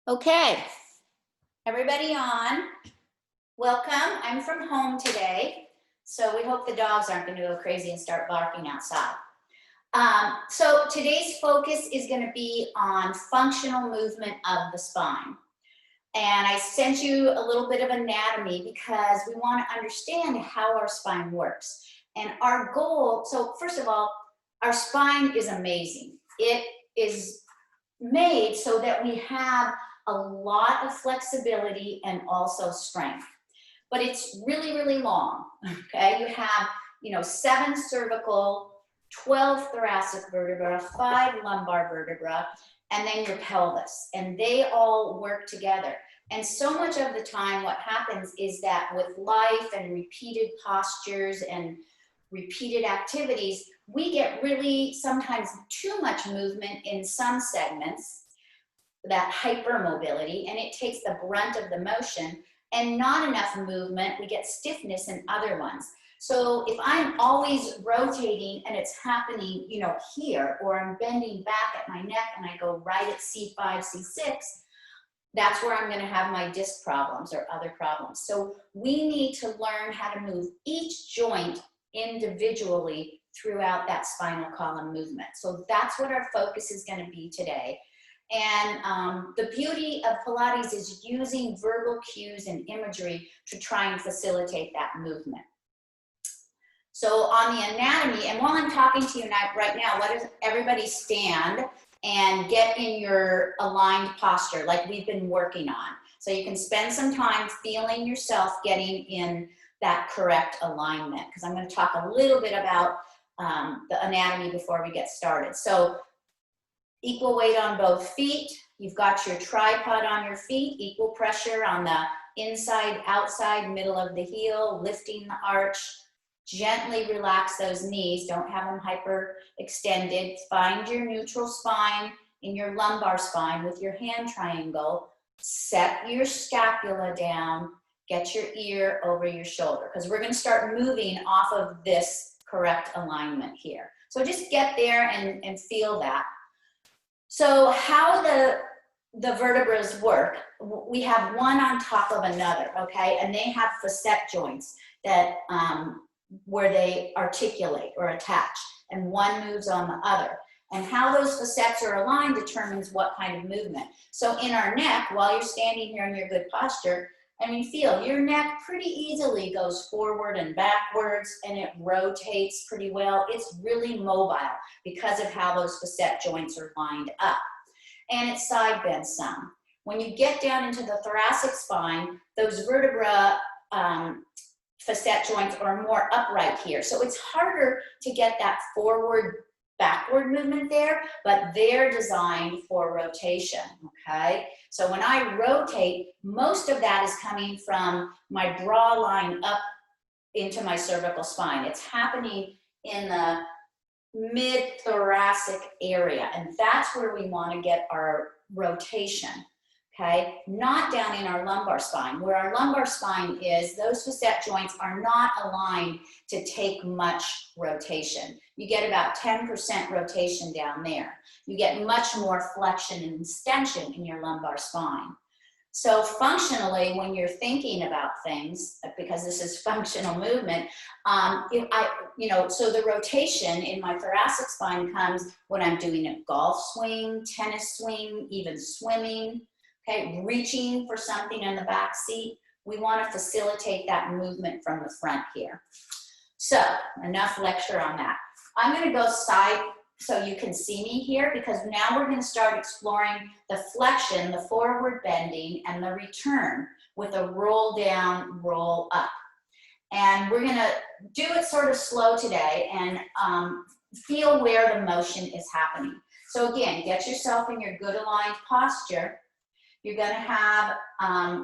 Okay, everybody on. Welcome. I'm from home today, so we hope the dogs aren't going to go crazy and start barking outside. So today's focus is going to be on functional movement of the spine. And I sent you a little bit of anatomy because we want to understand how our spine works. And our goal, so first of all, our spine is amazing. It is made so that we have a lot of flexibility and also strength. But it's really, really long, okay? You have, 7 cervical, 12 thoracic vertebra, 5 lumbar vertebra, and then your pelvis. And they all work together. And so much of the time what happens is that with life and repeated postures and repeated activities, we get really sometimes too much movement in some segments, that hypermobility, and it takes the brunt of the motion, and not enough movement, we get stiffness in other ones. So if I'm always rotating and it's happening, here, or I'm bending back at my neck and I go right at C5, C6, that's where I'm going to have my disc problems or other problems. So we need to learn how to move each joint individually throughout that spinal column movement. So that's what our focus is going to be today. And the beauty of Pilates is using verbal cues and imagery to try and facilitate that movement. So on the anatomy, and while I'm talking to you right now, what does everybody stand and get in your aligned posture like we've been working on. So you can spend some time feeling yourself getting in that correct alignment, because I'm going to talk a little bit about the anatomy before we get started. So equal weight on both feet. You've got your tripod on your feet, equal pressure on the inside, outside, middle of the heel, lifting the arch. Gently relax those knees. Don't have them hyper extended. Find your neutral spine in your lumbar spine with your hand triangle. Set your scapula down. Get your ear over your shoulder, because we're going to start moving off of this correct alignment here. So just get there and feel that. So how the vertebrae work, we have one on top of another, okay? And they have facet joints that where they articulate or attach, and one moves on the other. And how those facets are aligned determines what kind of movement. So in our neck, while you're standing here in your good posture, feel your neck pretty easily goes forward and backwards, and it rotates pretty well. It's really mobile because of how those facet joints are lined up. And it side bends some. When you get down into the thoracic spine, those vertebra facet joints are more upright here. So it's harder to get that forward backward movement there, but they're designed for rotation, okay? So when I rotate, most of that is coming from my bra line up into my cervical spine. It's happening in the mid-thoracic area, and that's where we want to get our rotation, okay? Not down in our lumbar spine. Where our lumbar spine is, those facet joints are not aligned to take much rotation. You get about 10% rotation down there. You get much more flexion and extension in your lumbar spine. So functionally, when you're thinking about things, because this is functional movement, so the rotation in my thoracic spine comes when I'm doing a golf swing, tennis swing, even swimming, okay, reaching for something in the back seat. We want to facilitate that movement from the front here. So enough lecture on that. I'm going to go side so you can see me here, because now we're going to start exploring the flexion, the forward bending, and the return with a roll down, roll up. And we're going to do it sort of slow today and feel where the motion is happening. So again, get yourself in your good aligned posture. You're going to have,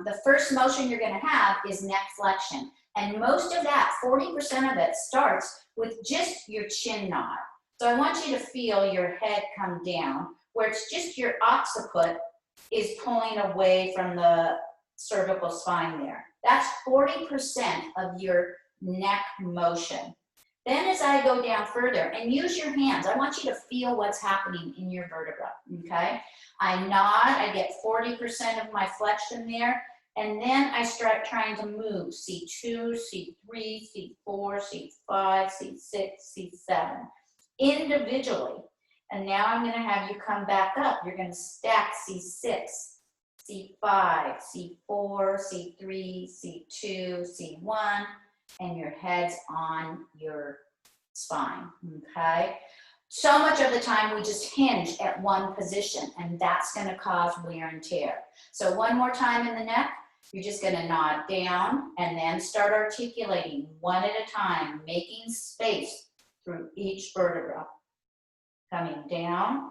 the first motion you're going to have is neck flexion. And most of that, 40% of it, starts with just your chin nod. So I want you to feel your head come down, where it's just your occiput is pulling away from the cervical spine there. That's 40% of your neck motion. Then as I go down further, and use your hands, I want you to feel what's happening in your vertebra, okay? I nod, I get 40% of my flexion there, and then I start trying to move. C2, C3, C4, C5, C6, C7, individually. And now I'm gonna have you come back up. You're gonna stack C6, C5, C4, C3, C2, C1, and your head's on your spine, okay? So much of the time we just hinge at one position, and that's gonna cause wear and tear. So one more time in the neck, you're just gonna nod down and then start articulating one at a time, making space through each vertebra. Coming down,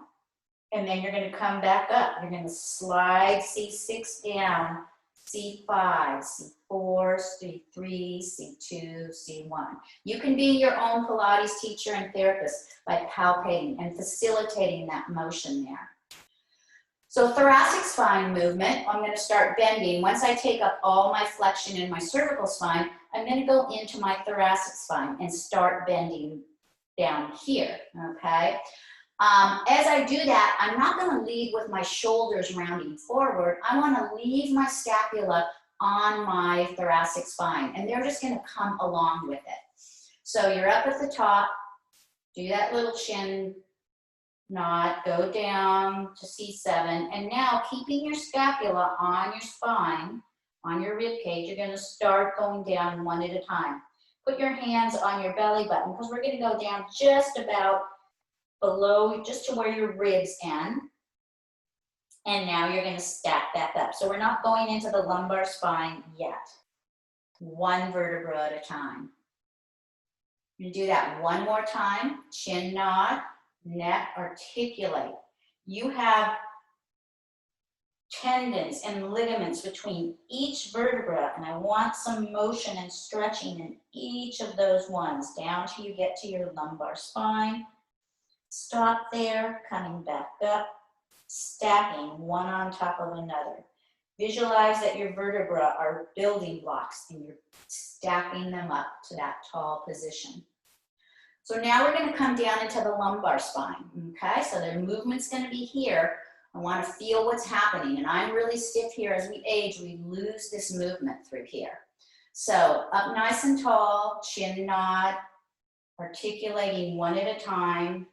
and then you're gonna come back up. You're gonna slide C6 down, C5, C4, C3, C2, C1. You can be your own Pilates teacher and therapist by palpating and facilitating that motion there. So thoracic spine movement, I'm gonna start bending. Once I take up all my flexion in my cervical spine, I'm gonna go into my thoracic spine and start bending down here, okay? As I do that, I'm not going to lead with my shoulders rounding forward. I want to leave my scapula on my thoracic spine, and they're just going to come along with it. So you're up at the top, do that little chin knot, go down to C7, and now keeping your scapula on your spine, on your rib cage, you're going to start going down one at a time. Put your hands on your belly button, because we're going to go down just about below, just to where your ribs end. And now you're going to stack back up. So we're not going into the lumbar spine yet. One vertebra at a time. You do that one more time. Chin nod, neck articulate. You have tendons and ligaments between each vertebra, and I want some motion and stretching in each of those ones down till you get to your lumbar spine. Stop there, coming back up, stacking one on top of another. Visualize that your vertebrae are building blocks and you're stacking them up to that tall position. So now we're going to come down into the lumbar spine, okay? So the movement's going to be here. I want to feel what's happening, and I'm really stiff here. As we age, we lose this movement through here. So up nice and tall, chin nod, articulating one at a time,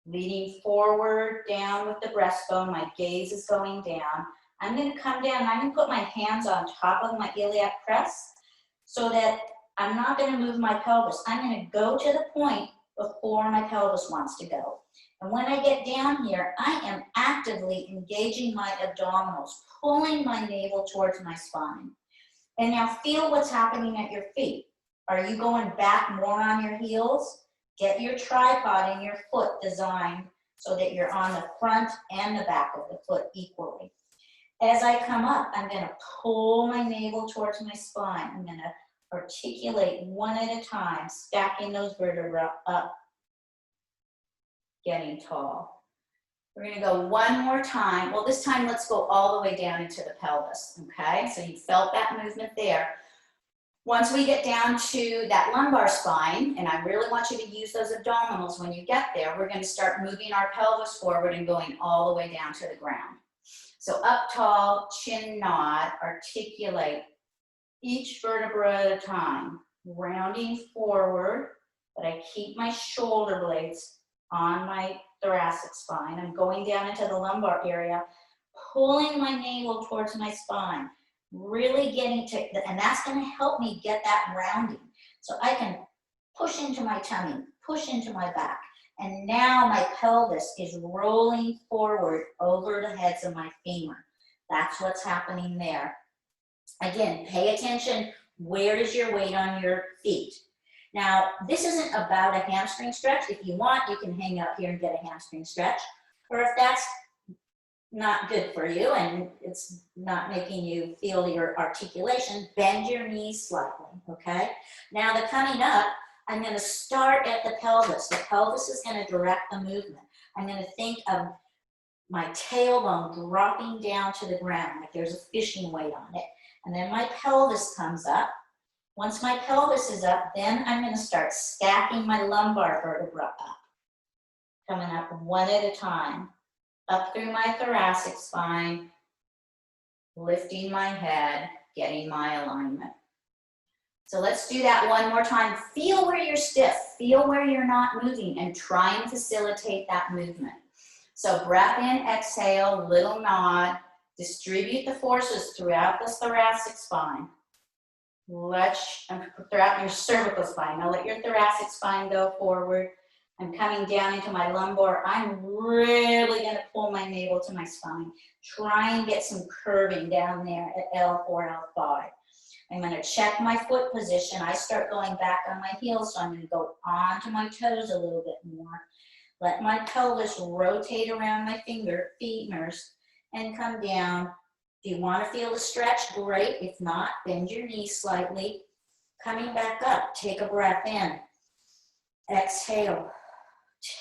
leading forward, down with the breastbone. My gaze is going down. I'm going to come down. I'm going to put my hands on top of my iliac crest so that I'm not going to move my pelvis. I'm going to go to the point before my pelvis wants to go. And when I get down here, I am actively engaging my abdominals, pulling my navel towards my spine. And now feel what's happening at your feet. Are you going back more on your heels? Get your tripod in your foot designed so that you're on the front and the back of the foot equally. As I come up, I'm going to pull my navel towards my spine. I'm going to articulate one at a time, stacking those vertebrae up, getting tall. We're going to go one more time. Well, this time let's go all the way down into the pelvis, okay? So you felt that movement there. Once we get down to that lumbar spine, and I really want you to use those abdominals when you get there, we're going to start moving our pelvis forward and going all the way down to the ground. So up tall, chin nod, articulate each vertebra at a time, rounding forward, but I keep my shoulder blades on my thoracic spine. I'm going down into the lumbar area, pulling my navel towards my spine. Really getting to, and that's going to help me get that rounding. So I can push into my tummy, push into my back. And now my pelvis is rolling forward over the heads of my femur. That's what's happening there. Again, pay attention. Where is your weight on your feet? Now, this isn't about a hamstring stretch. If you want, you can hang out here and get a hamstring stretch. Or if that's not good for you and it's not making you feel your articulation, bend your knees slightly, okay? Now the coming up, I'm gonna start at the pelvis. The pelvis is gonna direct the movement. I'm gonna think of my tailbone dropping down to the ground, like there's a fishing weight on it. And then my pelvis comes up, Once my pelvis is up, then I'm gonna start stacking my lumbar vertebra up. Coming up one at a time, up through my thoracic spine, lifting my head, getting my alignment. So let's do that one more time. Feel where you're stiff, feel where you're not moving, and try and facilitate that movement. So breath in, exhale, little nod, distribute the forces throughout the thoracic spine. Throughout your cervical spine. Now let your thoracic spine go forward. I'm coming down into my lumbar. I'm really gonna pull my navel to my spine. Try and get some curving down there at L4, L5. I'm gonna check my foot position. I start going back on my heels, so I'm gonna go onto my toes a little bit more. Let my pelvis rotate around my femurs and come down. If you wanna feel the stretch, great. If not, bend your knees slightly. Coming back up, take a breath in. Exhale.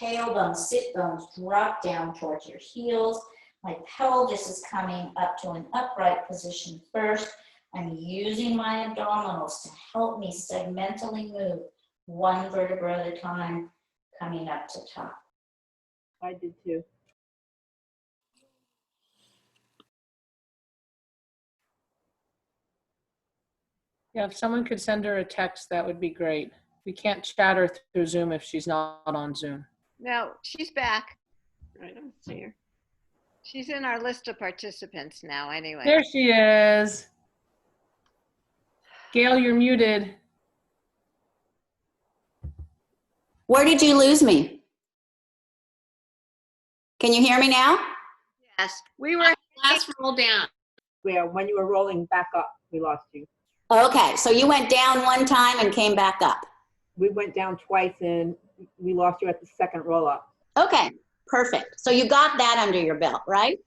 Tailbone, sit bones, drop down towards your heels. My pelvis is coming up to an upright position first. I'm using my abdominals to help me segmentally move one vertebra at a time, coming up to top. I did too. Yeah, if someone could send her a text, that would be great. We can't chat her through Zoom if she's not on Zoom. No, she's back. I don't see her. She's in our list of participants now anyway. There she is. Gail, you're muted. Where did you lose me? Can you hear me now? Yes, we were Last roll down. yeah, when you were rolling back up, we lost you. Okay, so you went down one time and came back up. We went down twice and we lost you at the second roll up. Okay, perfect. So you got that under your belt, right?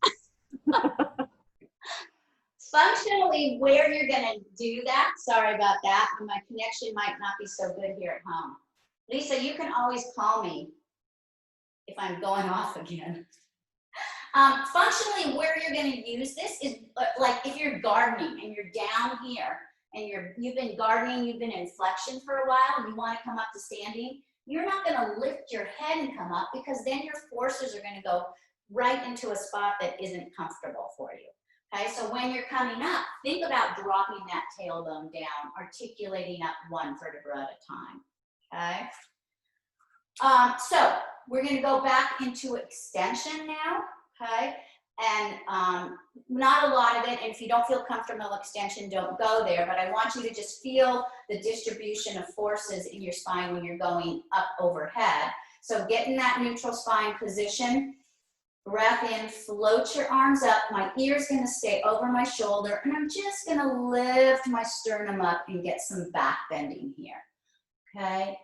Functionally, where you're gonna do that, sorry about that, my connection might not be so good here at home. Lisa, you can always call me if I'm going off again. Functionally, where you're gonna use this is like if you're gardening and you're down here and you've been gardening, you've been in flexion for a while and you wanna come up to standing, you're not gonna lift your head and come up because then your forces are gonna go right into a spot that isn't comfortable for you. Okay, so when you're coming up, think about dropping that tailbone down, articulating up one vertebra at a time, okay? So we're gonna go back into extension now, okay? And not a lot of it, and if you don't feel comfortable extension, don't go there, but I want you to just feel the distribution of forces in your spine when you're going up overhead. So get in that neutral spine position. Breath in, float your arms up. My ear's gonna stay over my shoulder, and I'm just gonna lift my sternum up and get some back bending here, okay?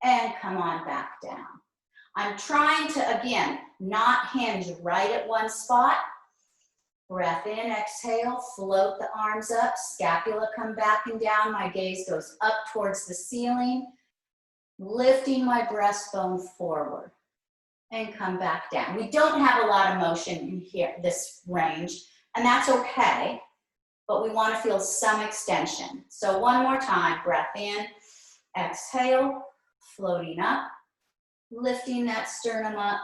And come on back down. I'm trying to, again, not hinge right at one spot. Breath in, exhale, float the arms up, scapula come back and down. My gaze goes up towards the ceiling, lifting my breastbone forward. And come back down. We don't have a lot of motion in here, this range, and that's okay, but we want to feel some extension. So one more time, breath in, exhale, floating up, lifting that sternum up,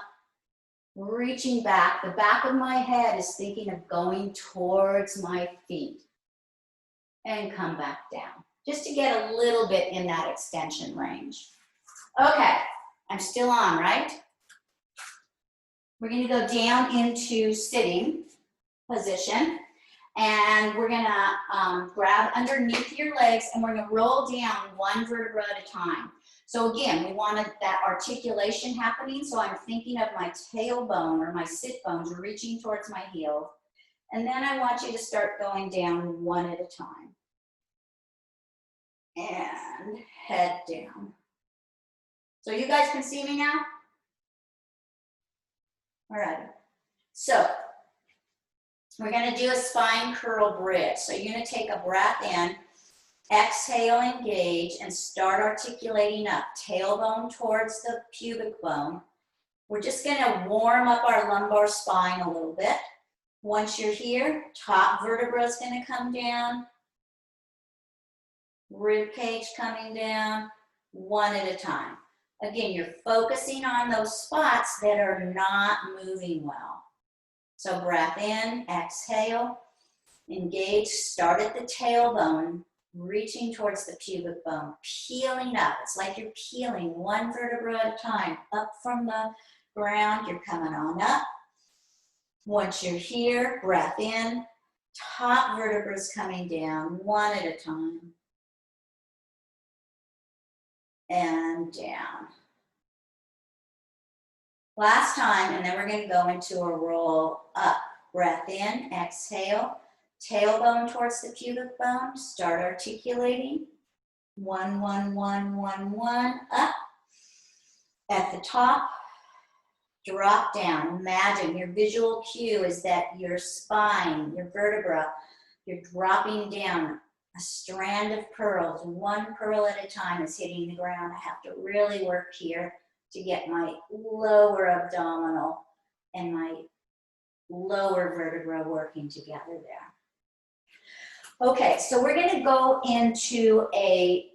reaching back. The back of my head is thinking of going towards my feet. And come back down, just to get a little bit in that extension range. Okay, I'm still on, right? We're gonna go down into sitting position, and we're gonna grab underneath your legs, and we're gonna roll down one vertebra at a time. So again, we wanted that articulation happening, so I'm thinking of my tailbone or my sit bones reaching towards my heel, and then I want you to start going down one at a time. And head down. So you guys can see me now? All right, so we're gonna do a spine curl bridge. So you're gonna take a breath in, exhale, engage, and start articulating up, tailbone towards the pubic bone. We're just gonna warm up our lumbar spine a little bit. Once you're here, top vertebra is gonna come down, rib cage coming down, one at a time. Again, you're focusing on those spots that are not moving well. So breath in, exhale, engage, start at the tailbone, reaching towards the pubic bone, peeling up. It's like you're peeling one vertebra at a time, up from the ground. You're coming on up. Once you're here, breath in, top vertebra's coming down, one at a time. And down. Last time, and then we're going to go into a roll up. Breath in, exhale, tailbone towards the pubic bone, start articulating. 1, 1, 1, 1, 1, up. At the top, drop down. Imagine your visual cue is that your spine, your vertebra, you're dropping down. A strand of pearls, one pearl at a time is hitting the ground. I have to really work here to get my lower abdominal and my lower vertebra working together there. Okay, so we're going to go into a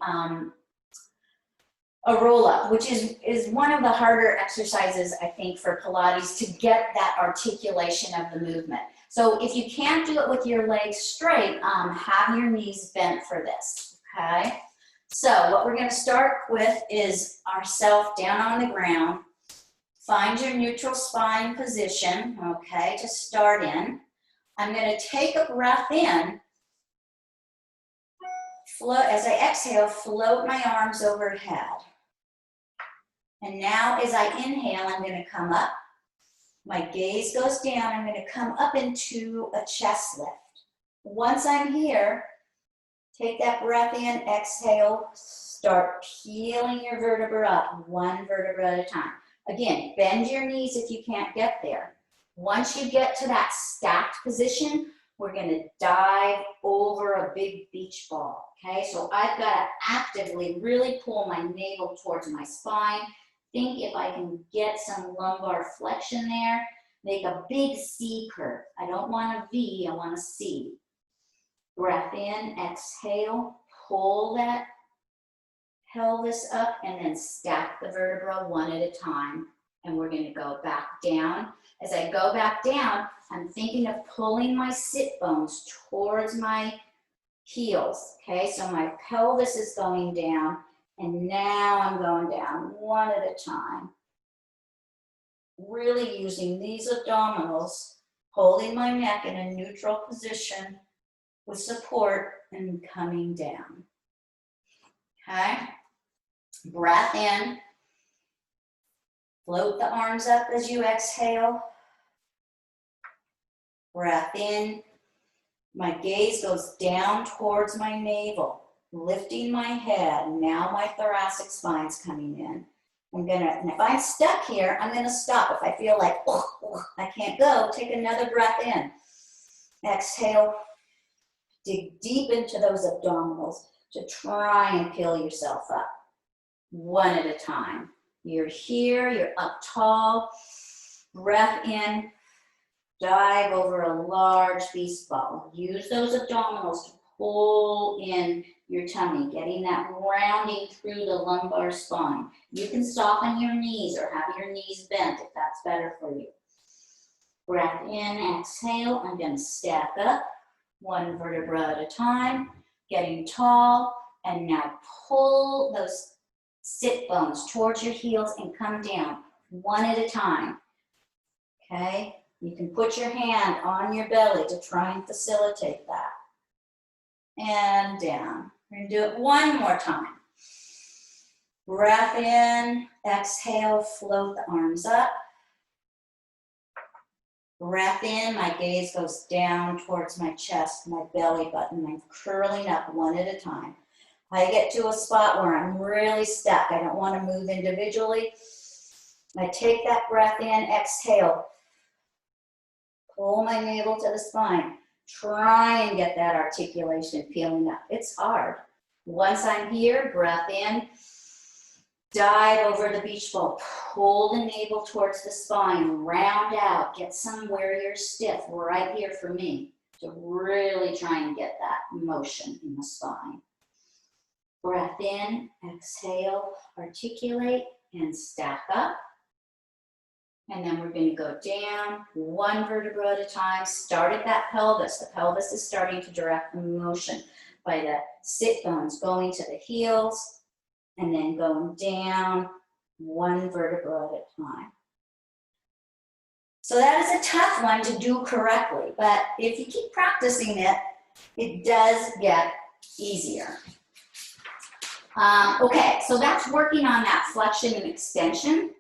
roll-up, which is one of the harder exercises, I think, for Pilates to get that articulation of the movement. So if you can't do it with your legs straight, have your knees bent for this, okay? So what we're going to start with is ourself down on the ground. Find your neutral spine position, okay, to start in. I'm going to take a breath in. Float, as I exhale, float my arms overhead. And now as I inhale, I'm going to come up. My gaze goes down. I'm going to come up into a chest lift. Once I'm here, take that breath in, exhale, start peeling your vertebra up, one vertebra at a time. Again, bend your knees if you can't get there. Once you get to that stacked position, we're going to dive over a big beach ball, okay? So I've got to actively really pull my navel towards my spine. Think if I can get some lumbar flexion there, make a big C curve. I don't want a V, I want a C. Breath in, exhale, pull that pelvis up and then stack the vertebra one at a time. And we're going to go back down. As I go back down, I'm thinking of pulling my sit bones towards my heels, okay? So my pelvis is going down. And now I'm going down one at a time. Really using these abdominals, holding my neck in a neutral position with support and coming down. Okay? Breath in. Float the arms up as you exhale. Breath in. My gaze goes down towards my navel. Lifting my head, now my thoracic spine's coming in. And if I'm stuck here, I'm gonna stop. If I feel like, I can't go, take another breath in. Exhale, dig deep into those abdominals to try and peel yourself up. One at a time. You're here, you're up tall. Breath in, dive over a large beach ball. Use those abdominals to pull in your tummy, getting that rounding through the lumbar spine. You can soften your knees or have your knees bent if that's better for you. Breath in, exhale. I'm going to stack up one vertebra at a time, getting tall, and now pull those sit bones towards your heels and come down one at a time. Okay? You can put your hand on your belly to try and facilitate that. And down. We're going to do it one more time. Breath in, exhale, float the arms up. Breath in, my gaze goes down towards my chest, my belly button. I'm curling up one at a time. I get to a spot where I'm really stuck. I don't want to move individually. I take that breath in, exhale. Pull my navel to the spine. Try and get that articulation peeling up. It's hard. Once I'm here, breath in. Dive over the beach ball. Pull the navel towards the spine. Round out. Get somewhere you're stiff. Right here for me. To really try and get that motion in the spine. Breath in, exhale, articulate, and stack up. And then we're going to go down one vertebra at a time. Start at that pelvis. The pelvis is starting to direct the motion by the sit bones going to the heels and then going down one vertebra at a time. So that is a tough one to do correctly, but if you keep practicing it, it does get easier. Okay, so that's working on that flexion and extension.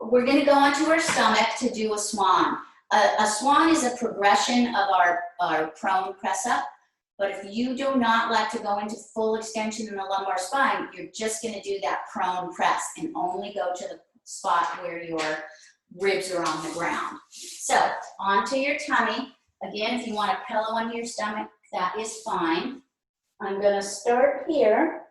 We're going to go onto our stomach to do a swan. A swan is a progression of our prone press up, but if you do not like to go into full extension in the lumbar spine, you're just going to do that prone press and only go to the spot where your ribs are on the ground. So onto your tummy. Again, if you want a pillow under your stomach, that is fine. I'm going to start here.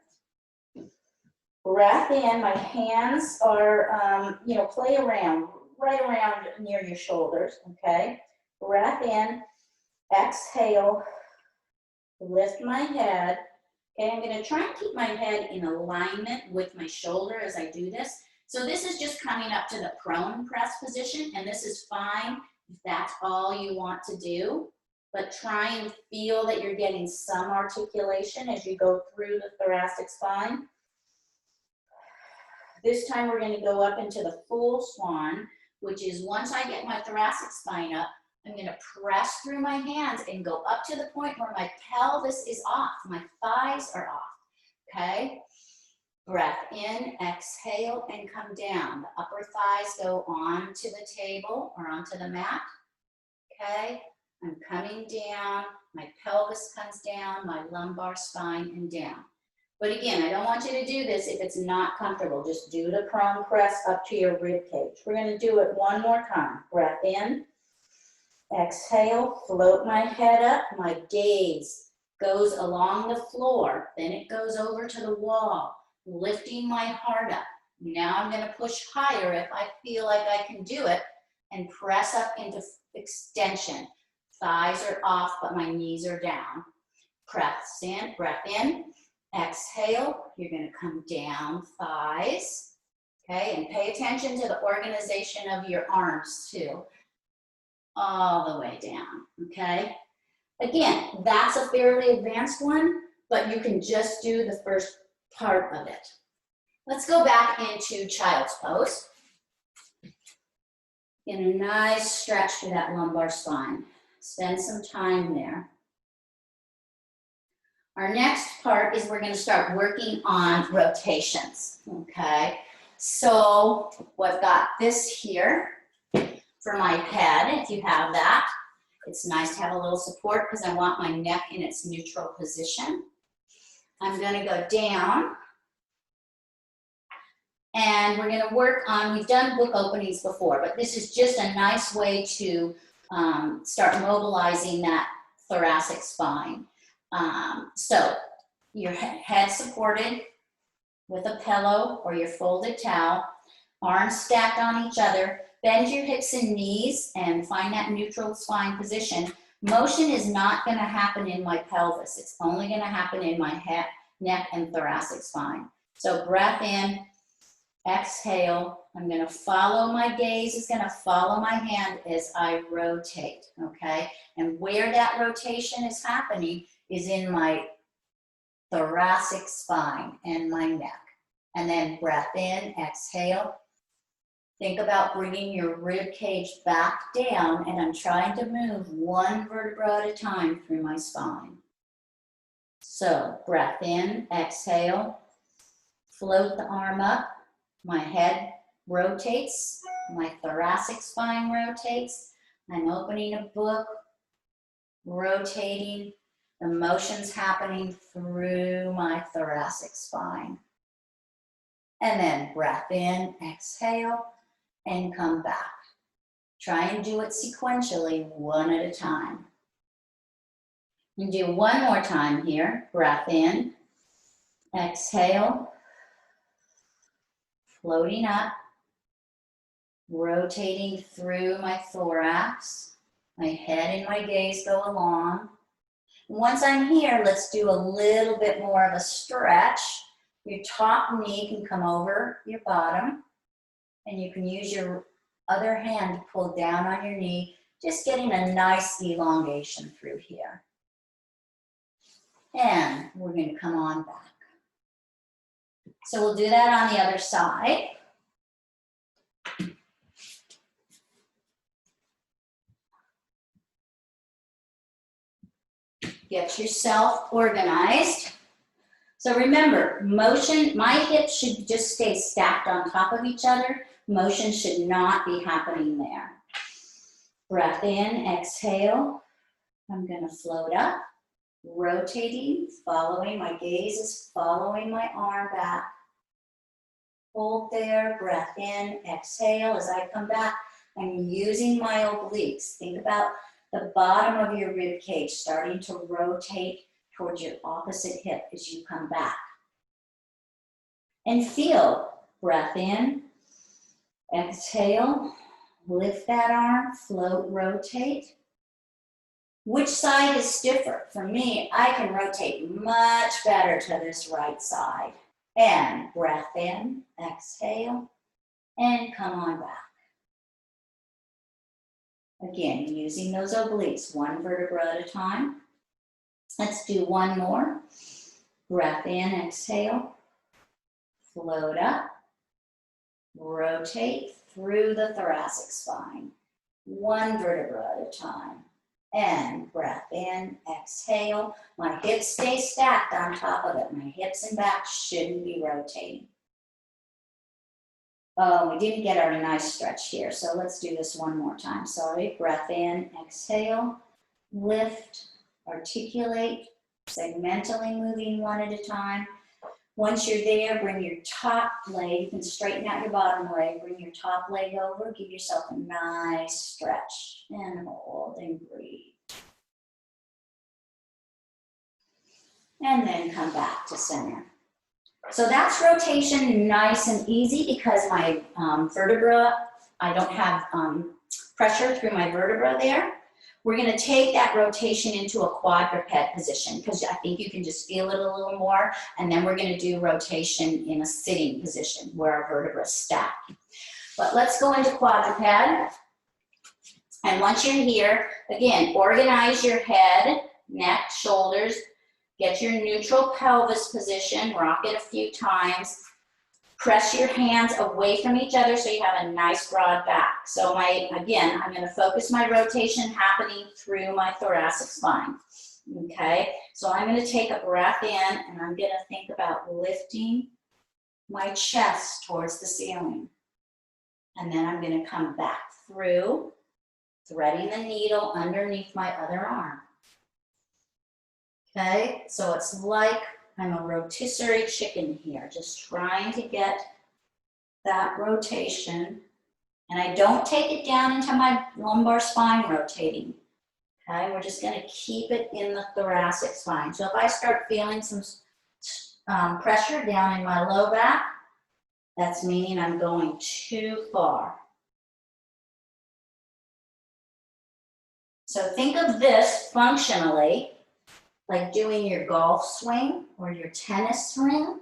Breath in, my hands are, play around, right around near your shoulders, okay? Breath in, exhale, lift my head. Okay, I'm gonna try and keep my head in alignment with my shoulder as I do this. So this is just coming up to the prone press position, and this is fine if that's all you want to do, but try and feel that you're getting some articulation as you go through the thoracic spine. This time we're going to go up into the full swan, which is once I get my thoracic spine up, I'm going to press through my hands and go up to the point where my pelvis is off, my thighs are off, okay? Breath in, exhale, and come down. The upper thighs go onto the table or onto the mat, okay? I'm coming down, my pelvis comes down, my lumbar spine, and down. But again, I don't want you to do this if it's not comfortable. Just do the prone press up to your rib cage. We're going to do it one more time. Breath in, exhale, float my head up. My gaze goes along the floor. Then it goes over to the wall, lifting my heart up. Now I'm going to push higher if I feel like I can do it and press up into extension. Thighs are off, but my knees are down. Breath in. Exhale, you're going to come down, thighs, okay, and pay attention to the organization of your arms too, all the way down, okay? Again, that's a fairly advanced one, but you can just do the first part of it. Let's go back into child's pose. Get a nice stretch through that lumbar spine. Spend some time there. Our next part is we're going to start working on rotations, okay? So we've got this here for my head, if you have that. It's nice to have a little support because I want my neck in its neutral position. I'm going to go down. And we're going to work on, we've done book openings before, but this is just a nice way to start mobilizing that thoracic spine. So your head supported with a pillow or your folded towel, arms stacked on each other, bend your hips and knees and find that neutral spine position. Motion is not going to happen in my pelvis. It's only going to happen in my head, neck, and thoracic spine. So breath in, exhale. I'm going to follow, my gaze is going to follow my hand as I rotate, okay? And where that rotation is happening is in my thoracic spine and my neck. And then breath in, exhale. Think about bringing your rib cage back down, and I'm trying to move one vertebra at a time through my spine. So breath in, exhale, float the arm up, my head rotates, my thoracic spine rotates, I'm opening a book, rotating, the motion's happening through my thoracic spine. And then breath in, exhale, and come back. Try and do it sequentially, one at a time. You do one more time here. Breath in, exhale, floating up, rotating through my thorax. My head and my gaze go along. Once I'm here, let's do a little bit more of a stretch. Your top knee can come over your bottom, and you can use your other hand to pull down on your knee, just getting a nice elongation through here. And we're going to come on back. So we'll do that on the other side. Get yourself organized. So remember, motion, my hips should just stay stacked on top of each other. Motion should not be happening there. Breath in, exhale. I'm going to float up, rotating, following. My gaze is following my arm back. Hold there, breath in, exhale. As I come back, I'm using my obliques. Think about the bottom of your rib cage starting to rotate towards your opposite hip as you come back. And feel, breath in, exhale, lift that arm, float, rotate. Which side is stiffer? For me, I can rotate much better to this right side. And breath in, exhale, and come on back. Again, using those obliques, one vertebra at a time. Let's do one more. Breath in, exhale, float up, rotate through the thoracic spine, one vertebra at a time. And breath in, exhale. My hips stay stacked on top of it. My hips and back shouldn't be rotating. Oh, we didn't get our nice stretch here, so let's do this one more time. Sorry, breath in, exhale, lift, articulate, segmentally moving one at a time. Once you're there, bring your top leg, you can straighten out your bottom leg, bring your top leg over, give yourself a nice stretch, and hold and breathe. And then come back to center. So that's rotation nice and easy because my vertebra, I don't have pressure through my vertebra there. We're going to take that rotation into a quadruped position because I think you can just feel it a little more. And then we're going to do rotation in a sitting position where our vertebrae stack. But let's go into quadruped. And once you're here, again, organize your head, neck, shoulders. Get your neutral pelvis position, rock it a few times. Press your hands away from each other so you have a nice broad back. So again, I'm gonna focus my rotation happening through my thoracic spine, okay? So I'm gonna take a breath in and I'm gonna think about lifting my chest towards the ceiling. And then I'm gonna come back through, threading the needle underneath my other arm. Okay, so it's like I'm a rotisserie chicken here, just trying to get that rotation. And I don't take it down into my lumbar spine rotating. Okay, we're just gonna keep it in the thoracic spine. So if I start feeling some pressure down in my low back, that's meaning I'm going too far. So think of this functionally like doing your golf swing or your tennis swing.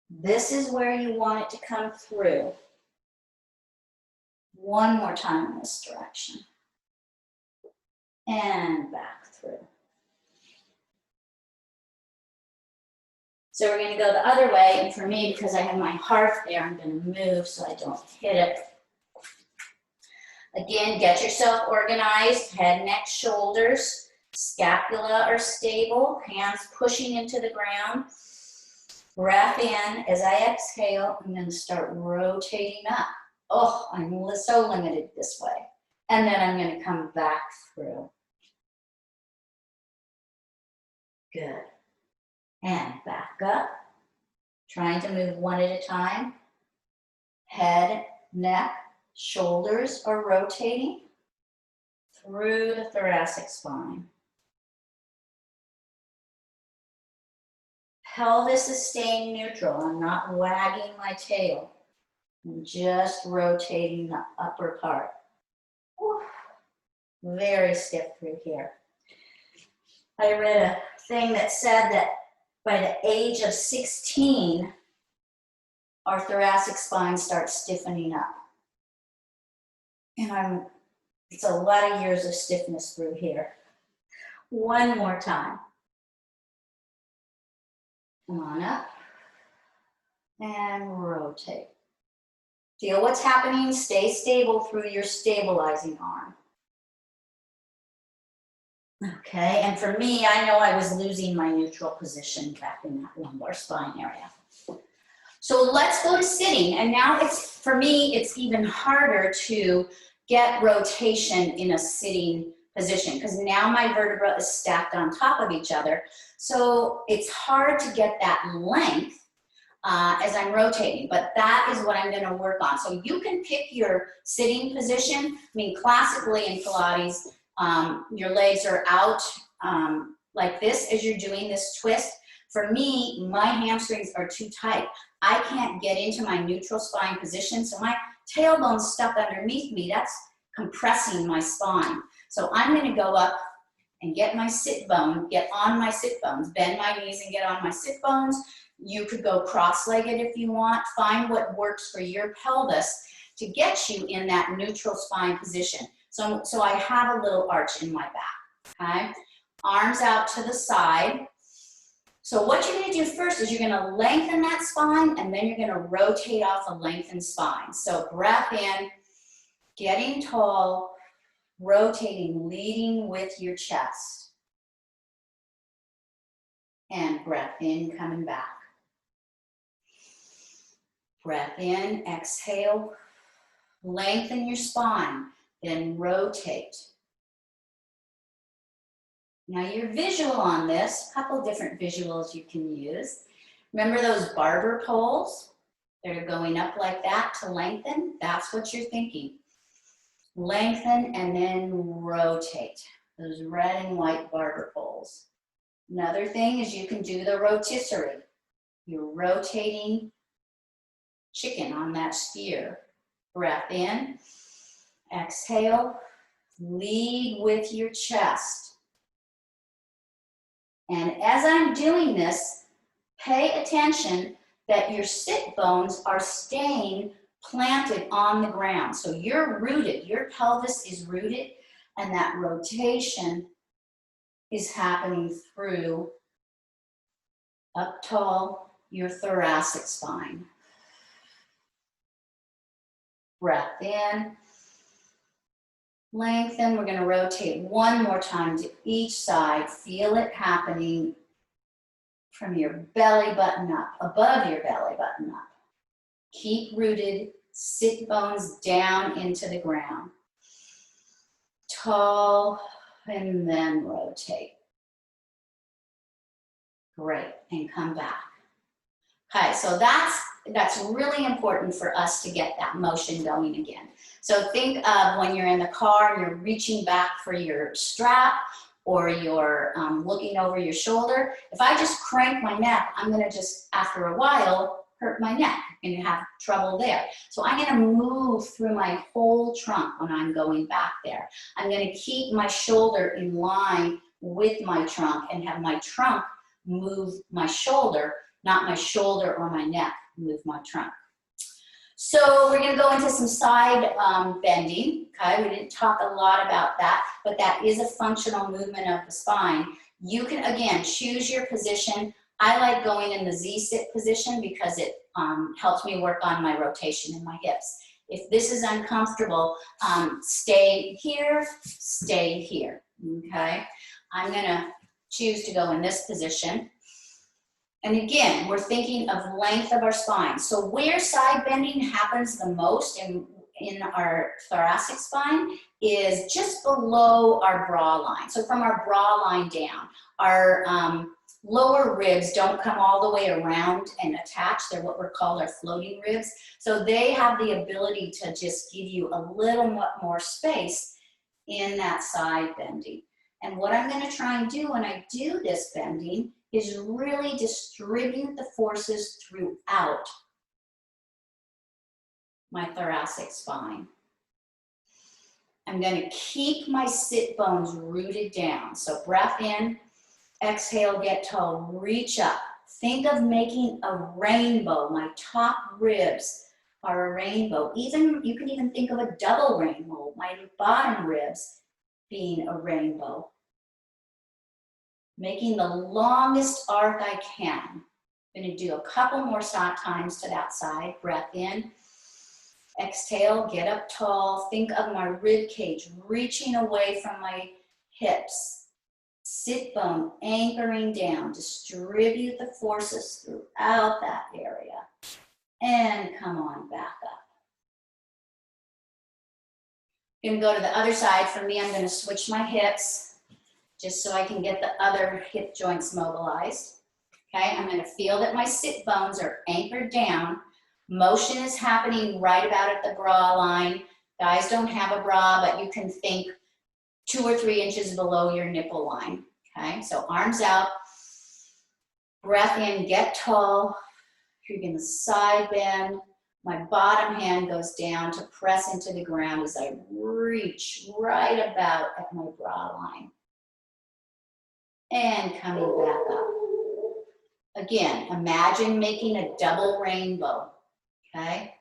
This is where you want it to come through. One more time in this direction. And back through. So we're going to go the other way, and for me, because I have my heart there, I'm going to move so I don't hit it. Again, get yourself organized, head, neck, shoulders. Scapula are stable, hands pushing into the ground. Breath in. As I exhale, I'm going to start rotating up. Oh, I'm so limited this way. And then I'm going to come back through. Good. And back up. Trying to move one at a time. Head, neck, shoulders are rotating through the thoracic spine. Pelvis is staying neutral. I'm not wagging my tail. I'm just rotating the upper part. Whew. Very stiff through here. I read a thing that said that by the age of 16, our thoracic spine starts stiffening up. And it's a lot of years of stiffness through here. One more time. Come on up. And rotate. Feel what's happening. Stay stable through your stabilizing arm. Okay, and for me, I know I was losing my neutral position back in that lumbar spine area. So let's go to sitting. And now for me, it's even harder to get rotation in a sitting position because now my vertebra is stacked on top of each other. So it's hard to get that length as I'm rotating, but that is what I'm going to work on. So you can pick your sitting position. I mean, classically in Pilates, your legs are out like this as you're doing this twist. For me, my hamstrings are too tight. I can't get into my neutral spine position, so my tailbone's stuck underneath me. That's compressing my spine. So I'm going to go up and get my sit bone, get on my sit bones, bend my knees and get on my sit bones. You could go cross-legged if you want. Find what works for your pelvis to get you in that neutral spine position. So I have a little arch in my back, okay? Arms out to the side. So what you're gonna do first is you're gonna lengthen that spine and then you're gonna rotate off a lengthened spine. So breath in, getting tall, rotating, leading with your chest. And breath in, coming back. Breath in, exhale, lengthen your spine, then rotate. Now your visual on this, a couple different visuals you can use. Remember those barber poles that are going up like that to lengthen? That's what you're thinking. Lengthen and then rotate. Those red and white barber poles. Another thing is you can do the rotisserie. You're rotating chicken on that sphere. Breath in, exhale, lead with your chest. And as I'm doing this, pay attention that your sit bones are staying planted on the ground. So you're rooted, your pelvis is rooted, and that rotation is happening through up tall, your thoracic spine. Breath in, lengthen. We're going to rotate one more time to each side. Feel it happening from your belly button up, above your belly button up. Keep rooted, sit bones down into the ground. Tall, and then rotate. Great, and come back. Okay, so that's really important for us to get that motion going again. So think of when you're in the car and you're reaching back for your strap or you're looking over your shoulder. If I just crank my neck, I'm gonna just, after a while, hurt my neck and have trouble there. So I'm gonna move through my whole trunk when I'm going back there. I'm gonna keep my shoulder in line with my trunk and have my trunk move my shoulder, not my shoulder or my neck move my trunk. So we're going to go into some side bending. Okay, we didn't talk a lot about that, but that is a functional movement of the spine. You can, again, choose your position. I like going in the Z-sit position because it helps me work on my rotation in my hips. If this is uncomfortable, stay here, okay? I'm going to choose to go in this position. And again, we're thinking of length of our spine. So where side bending happens the most in our thoracic spine is just below our bra line. So from our bra line down, our lower ribs don't come all the way around and attach. They're what we're called our floating ribs. So they have the ability to just give you a little more space in that side bending. And what I'm going to try and do when I do this bending is really distribute the forces throughout my thoracic spine. I'm going to keep my sit bones rooted down. So breath in, Exhale, get tall, reach up. Think of making a rainbow. My top ribs are a rainbow. Even, you can even think of a double rainbow. My bottom ribs being a rainbow. Making the longest arc I can. I'm gonna do a couple more times to that side. Breath in. Exhale, get up tall. Think of my rib cage reaching away from my hips. Sit bone anchoring down. Distribute the forces throughout that area. And come on back up. I'm gonna go to the other side. For me, I'm gonna switch my hips just so I can get the other hip joints mobilized. Okay, I'm gonna feel that my sit bones are anchored down. Motion is happening right about at the bra line. Guys don't have a bra, but you can think 2 or 3 inches below your nipple line. Okay, so arms out, breath in, get tall. You're gonna side bend. My bottom hand goes down to press into the ground as I reach right about at my bra line. And coming back up. Again, imagine making a double rainbow, okay?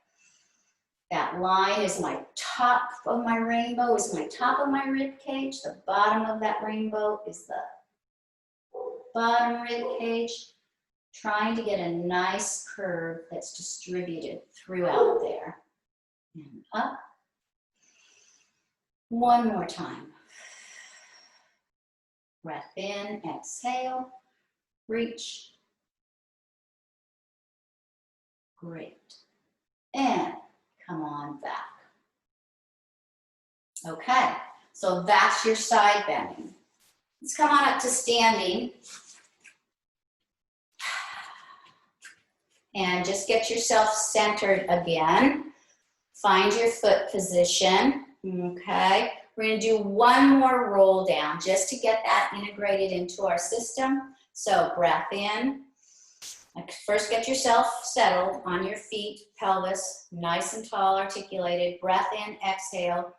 That line is my top of my rainbow, is my top of my rib cage. The bottom of that rainbow is the bottom rib cage. Trying to get a nice curve that's distributed throughout there. And up. One more time. Breath in, exhale, reach. Great. And come on back. Okay, so that's your side bending. Let's come on up to standing. And just get yourself centered again. Find your foot position, okay? We're gonna do one more roll down just to get that integrated into our system. So breath in. First get yourself settled on your feet, pelvis, nice and tall, articulated. Breath in, exhale.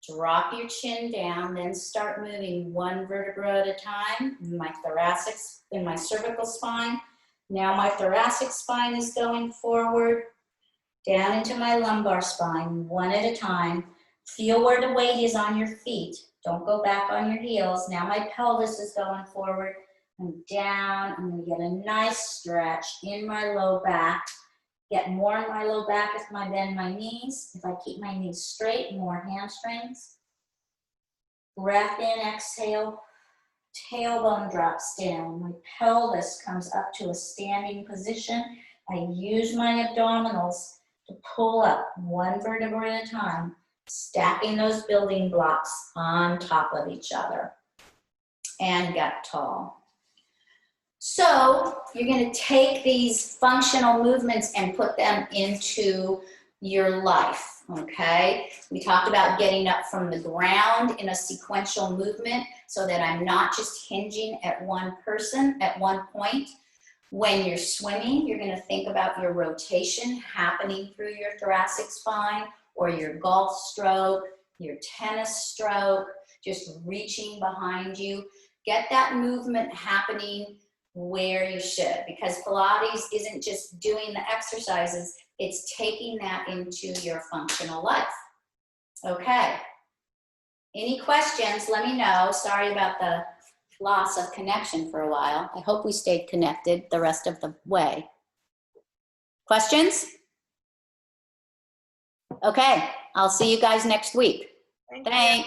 Drop your chin down, then start moving one vertebra at a time. My thoracic, in my cervical spine. Now my thoracic spine is going forward, down into my lumbar spine, one at a time. Feel where the weight is on your feet. Don't go back on your heels. Now my pelvis is going forward and down. I'm gonna get a nice stretch in my low back. Get more in my low back if I bend my knees. If I keep my knees straight, more hamstrings. Breath in, exhale. Tailbone drops down. My pelvis comes up to a standing position. I use my abdominals to pull up one vertebra at a time, stacking those building blocks on top of each other. And get tall. So you're going to take these functional movements and put them into your life, okay? We talked about getting up from the ground in a sequential movement so that I'm not just hinging at one person at one point. When you're swimming, you're going to think about your rotation happening through your thoracic spine, or your golf stroke, your tennis stroke, just reaching behind you. Get that movement happening where you should, because Pilates isn't just doing the exercises, it's taking that into your functional life. Okay. Any questions, let me know. Sorry about the loss of connection for a while. I hope we stayed connected the rest of the way. Questions? Okay, I'll see you guys next week. Thank you. Thanks.